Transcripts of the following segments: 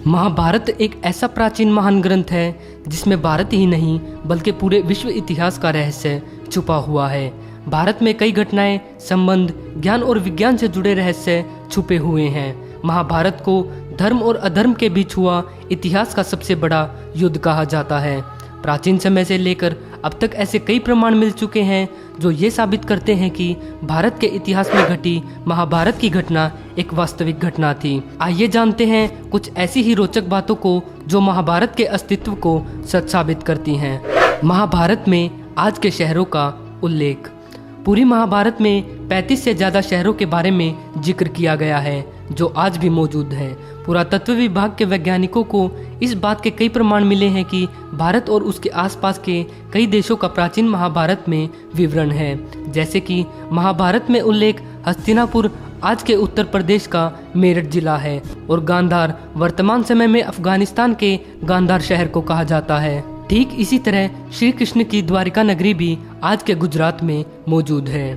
महाभारत एक ऐसा प्राचीन महान ग्रंथ है जिसमें भारत ही नहीं बल्कि पूरे विश्व इतिहास का रहस्य छुपा हुआ है। भारत में कई घटनाएं, संबंध, ज्ञान और विज्ञान से जुड़े रहस्य छुपे हुए हैं। महाभारत को धर्म और अधर्म के बीच हुआ इतिहास का सबसे बड़ा युद्ध कहा जाता है। प्राचीन समय से लेकर अब तक ऐसे कई प्रमाण मिल चुके हैं जो ये साबित करते हैं कि भारत के इतिहास में घटी महाभारत की घटना एक वास्तविक घटना थी। आइए जानते हैं कुछ ऐसी ही रोचक बातों को जो महाभारत के अस्तित्व को सच साबित करती हैं। महाभारत में आज के शहरों का उल्लेख। पूरी महाभारत में 35 से ज्यादा शहरों के बारे में जिक्र किया गया है जो आज भी मौजूद हैं। पुरातत्व विभाग के वैज्ञानिकों को इस बात के कई प्रमाण मिले हैं कि भारत और उसके आसपास के कई देशों का प्राचीन महाभारत में विवरण है। जैसे कि महाभारत में उल्लेख हस्तिनापुर आज के उत्तर प्रदेश का मेरठ जिला है और गांधार वर्तमान समय में अफगानिस्तान के गांधार शहर को कहा जाता है। ठीक इसी तरह श्री कृष्ण की द्वारिका नगरी भी आज के गुजरात में मौजूद है।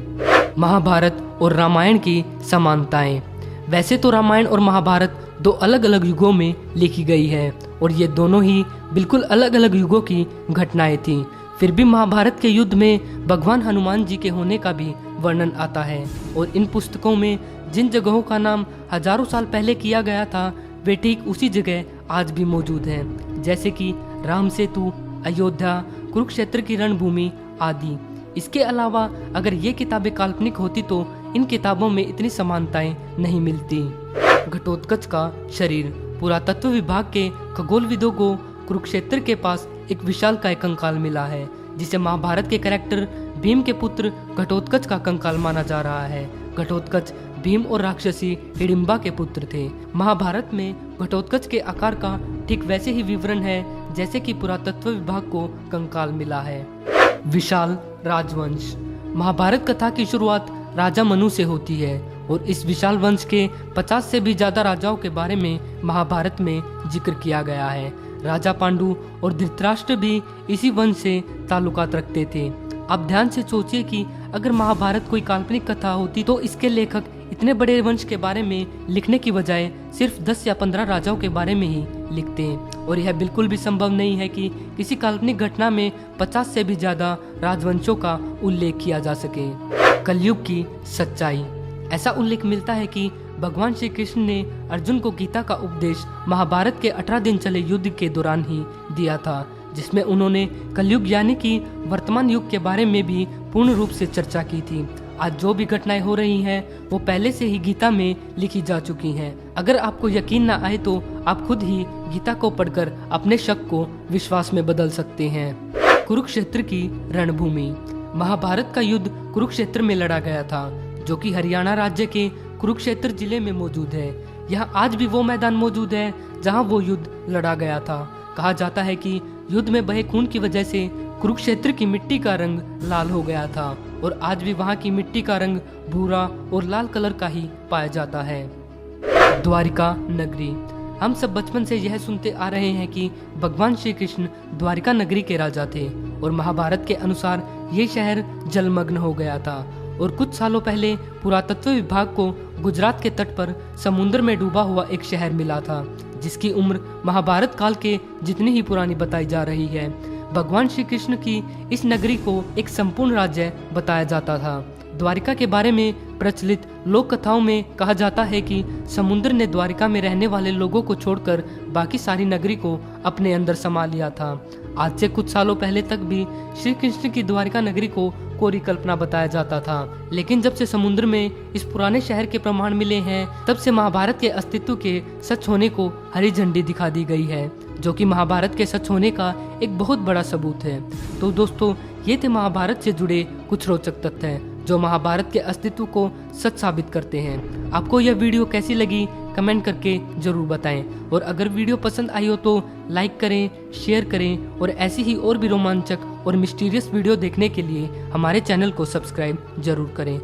महाभारत और रामायण की समानताएं। वैसे तो रामायण और महाभारत दो अलग अलग युगों में लिखी गई है और ये दोनों ही बिल्कुल अलग अलग युगों की घटनाएं थीं। फिर भी महाभारत के युद्ध में भगवान हनुमान जी के होने का भी वर्णन आता है और इन पुस्तकों में जिन जगहों का नाम हजारों साल पहले किया गया था वे ठीक उसी जगह आज भी मौजूद हैं, जैसे कि राम सेतु, अयोध्या, कुरुक्षेत्र की रणभूमि आदि। इसके अलावा अगर ये किताबें काल्पनिक होती तो इन किताबों में इतनी समानताएं नहीं मिलती। घटोत्कच का शरीर। पुरातत्व विभाग के खगोलविदों को कुरुक्षेत्र के पास एक विशालकाय कंकाल मिला है जिसे महाभारत के कैरेक्टर भीम के पुत्र घटोत्कच का कंकाल माना जा रहा है। घटोत्कच भीम और राक्षसी हिडिंबा के पुत्र थे। महाभारत में घटोत्कच के आकार का ठीक वैसे ही विवरण है जैसे कि पुरातत्व विभाग को कंकाल मिला है। विशाल राजवंश। महाभारत कथा की शुरुआत राजा मनु से होती है और इस विशाल वंश के 50 से भी ज्यादा राजाओं के बारे में महाभारत में जिक्र किया गया है। राजा पांडु और धृतराष्ट्र भी इसी वंश से ताल्लुकात रखते थे। आप ध्यान से सोचिए कि अगर महाभारत कोई काल्पनिक कथा होती तो इसके लेखक इतने बड़े वंश के बारे में लिखने की बजाय सिर्फ 10 या 15 राजाओं के बारे में ही लिखते हैं और यह बिल्कुल भी संभव नहीं है कि किसी काल्पनिक घटना में 50 से भी ज्यादा राजवंशों का उल्लेख किया जा सके। कलयुग की सच्चाई। ऐसा उल्लेख मिलता है कि भगवान श्री कृष्ण ने अर्जुन को गीता का उपदेश महाभारत के 18 दिन चले युद्ध के दौरान ही दिया था, जिसमें उन्होंने कलयुग यानी कि वर्तमान युग के बारे में भी पूर्ण रूप से चर्चा की थी। आज जो भी घटनाएं हो रही हैं वो पहले से ही गीता में लिखी जा चुकी हैं। अगर आपको यकीन ना आए तो आप खुद ही गीता को पढ़कर अपने शक को विश्वास में बदल सकते हैं। कुरुक्षेत्र की रणभूमि। महाभारत का युद्ध कुरुक्षेत्र में लड़ा गया था जो कि हरियाणा राज्य के कुरुक्षेत्र जिले में मौजूद है। यहाँ आज भी वो मैदान मौजूद है जहाँ वो युद्ध लड़ा गया था। कहा जाता है कि युद्ध में बहे खून की वजह से कुरुक्षेत्र की मिट्टी का रंग लाल हो गया था और आज भी वहाँ की मिट्टी का रंग भूरा और लाल कलर का ही पाया जाता है। द्वारिका नगरी। हम सब बचपन से यह सुनते आ रहे हैं कि भगवान श्री कृष्ण द्वारिका नगरी के राजा थे और महाभारत के अनुसार ये शहर जलमग्न हो गया था और कुछ सालों पहले पुरातत्व विभाग को गुजरात के तट पर समुद्र में डूबा हुआ एक शहर मिला था जिसकी उम्र महाभारत काल के जितनी ही पुरानी बताई जा रही है। भगवान श्री कृष्ण की इस नगरी को एक संपूर्ण राज्य बताया जाता था। द्वारिका के बारे में प्रचलित लोक कथाओं में कहा जाता है कि समुद्र ने द्वारिका में रहने वाले लोगों को छोड़कर बाकी सारी नगरी को अपने अंदर समा लिया था। आज से कुछ सालों पहले तक भी श्री कृष्ण की द्वारिका नगरी को कोरी कल्पना बताया जाता था, लेकिन जब से समुद्र में इस पुराने शहर के प्रमाण मिले हैं तब से महाभारत के अस्तित्व के सच होने को हरी झंडी दिखा दी गई है, जो कि महाभारत के सच होने का एक बहुत बड़ा सबूत है। तो दोस्तों, ये थे महाभारत से जुड़े कुछ रोचक तथ्य जो महाभारत के अस्तित्व को सच साबित करते हैं। आपको यह वीडियो कैसी लगी कमेंट करके जरूर बताएं और अगर वीडियो पसंद आई हो तो लाइक करें, शेयर करें और ऐसी ही और भी रोमांचक और मिस्टीरियस वीडियो देखने के लिए हमारे चैनल को सब्सक्राइब जरूर करें।